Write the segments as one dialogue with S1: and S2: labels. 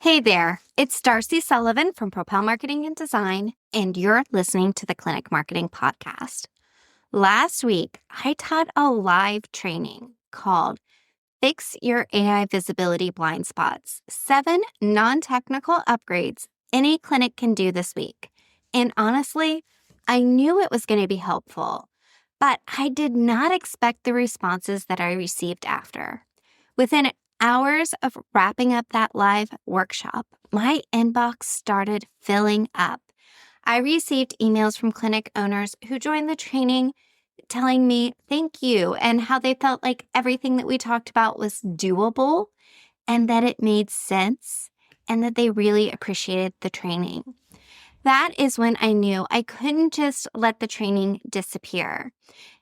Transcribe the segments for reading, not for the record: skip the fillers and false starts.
S1: Hey there, it's Darcy Sullivan from Propel Marketing and Design, and you're listening to the Clinic Marketing Podcast. Last week, I taught a live training called Fix Your AI Visibility Blind Spots, 7 non-technical upgrades any clinic can do this week. And honestly, I knew it was going to be helpful, but I did not expect the responses that I received after. Within hours of wrapping up that live workshop, my inbox started filling up. I received emails from clinic owners who joined the training telling me thank you and how they felt like everything that we talked about was doable and that it made sense and that they really appreciated the training. That is when I knew I couldn't just let the training disappear.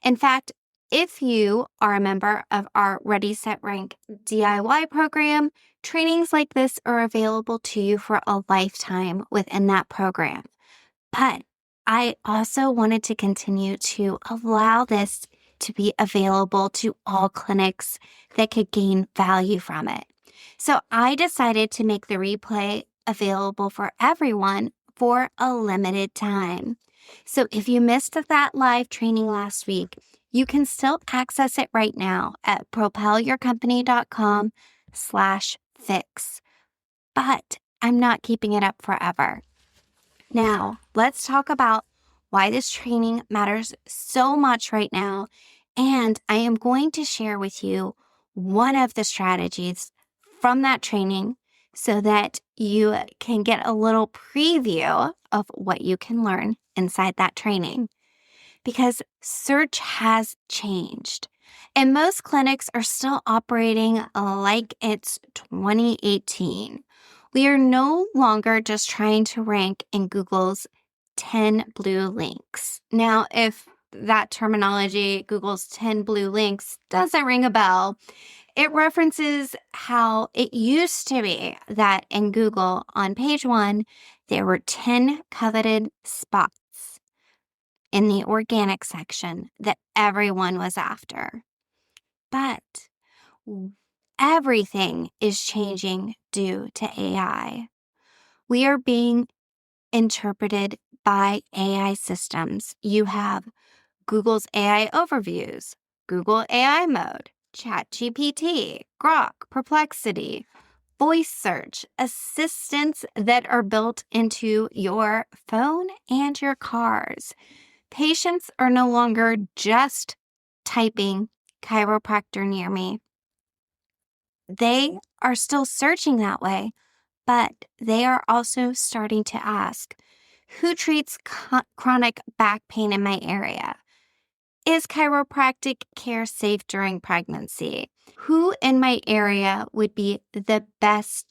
S1: In fact, if you are a member of our Ready, Set, Rank DIY program, trainings like this are available to you for a lifetime within that program. But I also wanted to continue to allow this to be available to all clinics that could gain value from it. So I decided to make the replay available for everyone for a limited time. So if you missed that live training last week, you can still access it right now at propelyourcompany.com/fix. But I'm not keeping it up forever. Now, let's talk about why this training matters so much right now. And I am going to share with you one of the strategies from that training so that you can get a little preview of what you can learn inside that training. Because search has changed, and most clinics are still operating like it's 2018. We are no longer just trying to rank in Google's 10 blue links. Now, if that terminology, Google's 10 blue links, doesn't ring a bell, it references how it used to be that in Google on page 1, there were 10 coveted spots in the organic section that everyone was after. But everything is changing due to AI. We are being interpreted by AI systems. You have Google's AI overviews, Google AI mode, ChatGPT, Grok, Perplexity, voice search, assistants that are built into your phone and your cars. Patients are no longer just typing chiropractor near me. They are still searching that way, but they are also starting to ask, who treats chronic back pain in my area? Is chiropractic care safe during pregnancy? Who in my area would be the best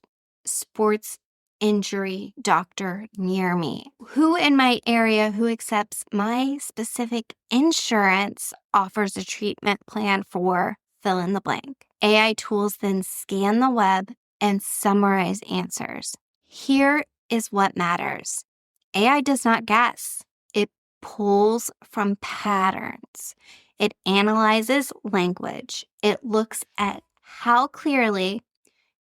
S1: sports injury doctor near me? Who in my area who accepts my specific insurance offers a treatment plan for fill in the blank? AI tools then scan the web and summarize answers. Here is what matters. AI does not guess. It pulls from patterns. It analyzes language. It looks at how clearly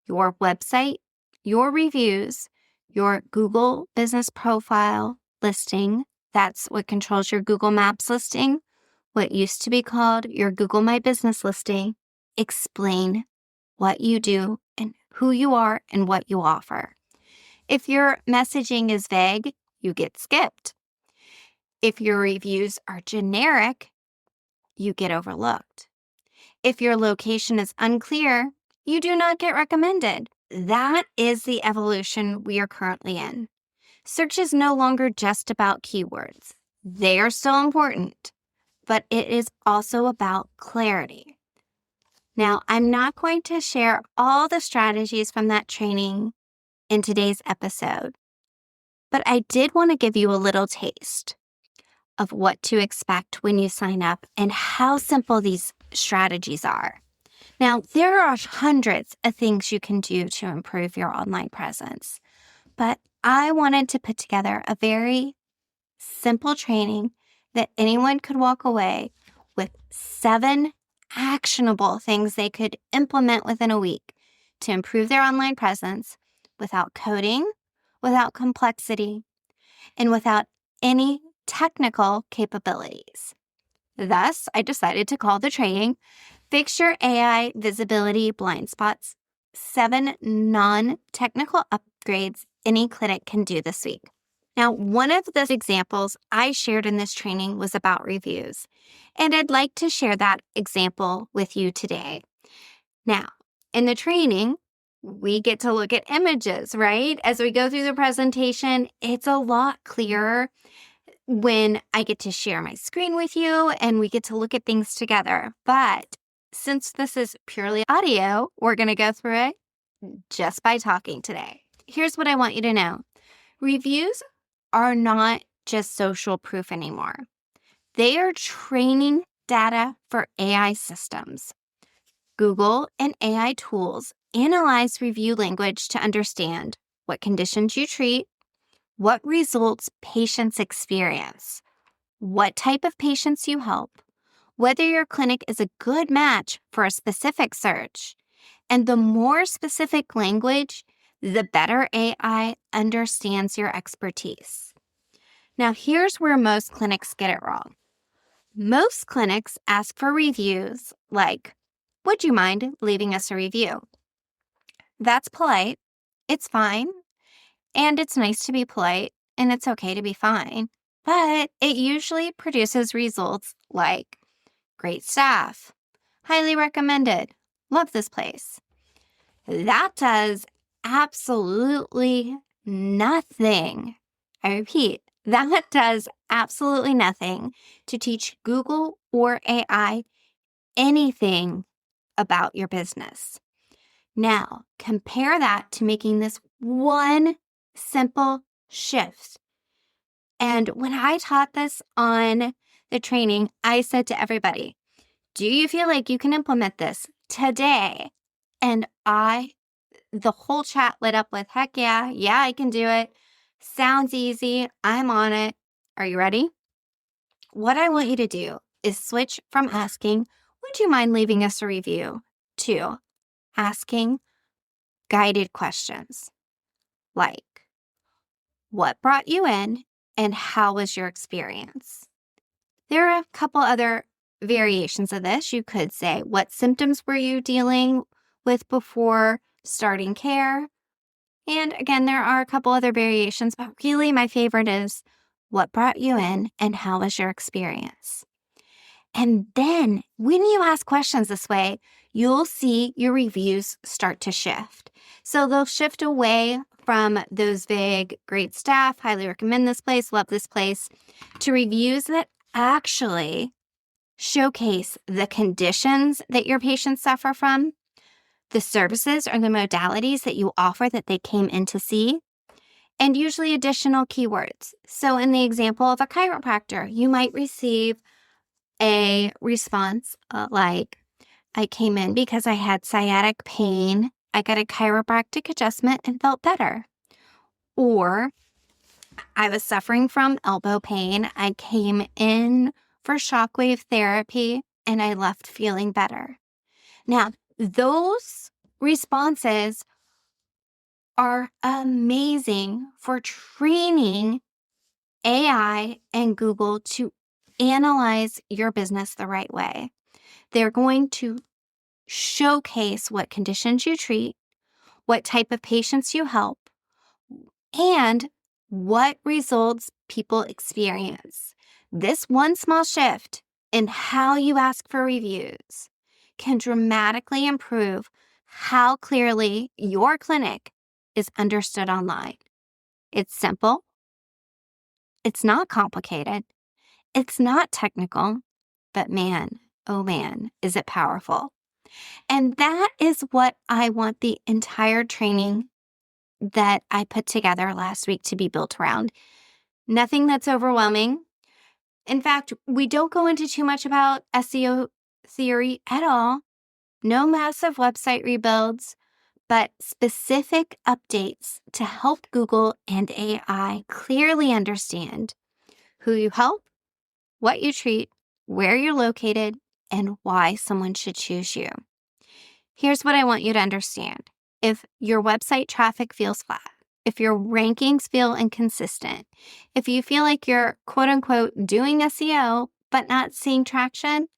S1: your website, your reviews, your Google business profile listing, that's what controls your Google Maps listing, what used to be called your Google My Business listing, explain what you do and who you are and what you offer. If your messaging is vague, you get skipped. If your reviews are generic, you get overlooked. If your location is unclear, you do not get recommended. That is the evolution we are currently in. Search is no longer just about keywords. They are still important, but it is also about clarity. Now, I'm not going to share all the strategies from that training in today's episode, but I did want to give you a little taste of what to expect when you sign up and how simple these strategies are. Now, there are hundreds of things you can do to improve your online presence, but I wanted to put together a very simple training that anyone could walk away with 7 actionable things they could implement within a week to improve their online presence without coding, without complexity, and without any technical capabilities. Thus, I decided to call the training Fix Your AI Visibility Blind Spots, 7 non-technical upgrades any clinic can do this week. Now, one of the examples I shared in this training was about reviews, and I'd like to share that example with you today. Now, in the training, we get to look at images, right? As we go through the presentation, it's a lot clearer when I get to share my screen with you and we get to look at things together. But since this is purely audio, we're going to go through it just by talking today. Here's what I want you to know. Reviews are not just social proof anymore. They are training data for AI systems. Google and AI tools analyze review language to understand what conditions you treat, what results patients experience, what type of patients you help, whether your clinic is a good match for a specific search, and the more specific language, the better AI understands your expertise. Now, here's where most clinics get it wrong. Most clinics ask for reviews like, "Would you mind leaving us a review?" That's polite. It's fine. And it's nice to be polite, and it's okay to be fine. But it usually produces results like great staff, highly recommended, love this place. That does absolutely nothing. I repeat, that does absolutely nothing to teach Google or AI anything about your business. Now, compare that to making this one simple shift. And when I taught this on the training, I said to everybody, "Do you feel like you can implement this today?" And the whole chat lit up with, "Heck yeah, I can do it. Sounds easy. I'm on it." Are you ready? What I want you to do is switch from asking, "Would you mind leaving us a review?" to asking guided questions like, "What brought you in and how was your experience?" There are a couple other variations of this. You could say, "What symptoms were you dealing with before starting care?" And again, there are a couple other variations, but really my favorite is, "What brought you in and how was your experience?" And then when you ask questions this way, you'll see your reviews start to shift. So they'll shift away from those vague, "Great staff, highly recommend this place, love this place," to reviews that actually showcase the conditions that your patients suffer from, the services or the modalities that you offer that they came in to see, and usually additional keywords. So in the example of a chiropractor, you might receive a response like, "I came in because I had sciatic pain. I got a chiropractic adjustment and felt better." Or, "I was suffering from elbow pain. I came in for shockwave therapy and I left feeling better." Now, those responses are amazing for training AI and Google to analyze your business the right way. They're going to showcase what conditions you treat, what type of patients you help, and what results people experience. This one small shift in how you ask for reviews can dramatically improve how clearly your clinic is understood online. It's simple. It's not complicated. It's not technical, but man, oh man, is it powerful. And that is what I want the entire training that I put together last week to be built around. Nothing that's overwhelming. In fact, we don't go into too much about SEO theory at all. No massive website rebuilds, but specific updates to help Google and AI clearly understand who you help, what you treat, where you're located, and why someone should choose you. Here's what I want you to understand. if your website traffic feels flat, if your rankings feel inconsistent, if you feel like you're quote unquote doing SEO but not seeing traction,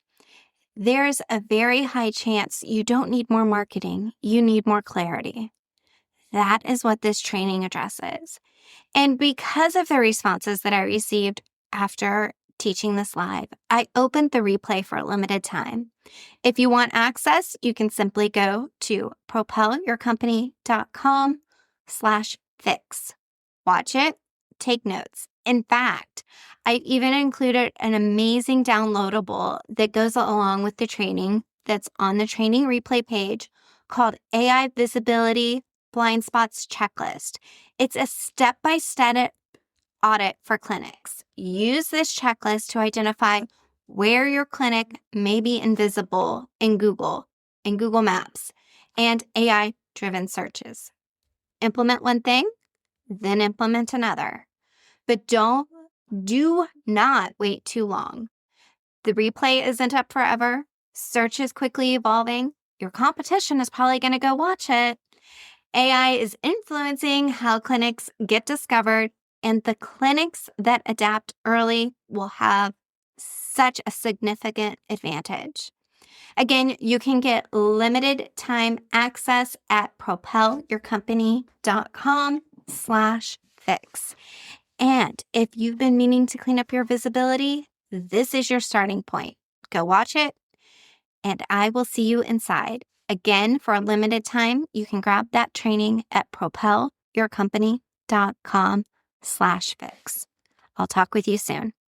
S1: there's a very high chance you don't need more marketing, you need more clarity. That is what this training addresses. And because of the responses that I received after teaching this live, I opened the replay for a limited time. If you want access, you can simply go to propelyourcompany.com/fix. Watch it, take notes. In fact, I even included an amazing downloadable that goes along with the training that's on the training replay page called AI Visibility Blind Spots Checklist. It's a step-by-step audit for clinics. Use this checklist to identify where your clinic may be invisible in Google Maps, and AI-driven searches. Implement one thing, then implement another. But do not wait too long. The replay isn't up forever. Search is quickly evolving. Your competition is probably going to go watch it. AI is influencing how clinics get discovered, and the clinics that adapt early will have such a significant advantage. Again, you can get limited time access at propelyourcompany.com/fix. And if you've been meaning to clean up your visibility, this is your starting point. Go watch it, and I will see you inside. Again, for a limited time, you can grab that training at propelyourcompany.com/fix. I'll talk with you soon.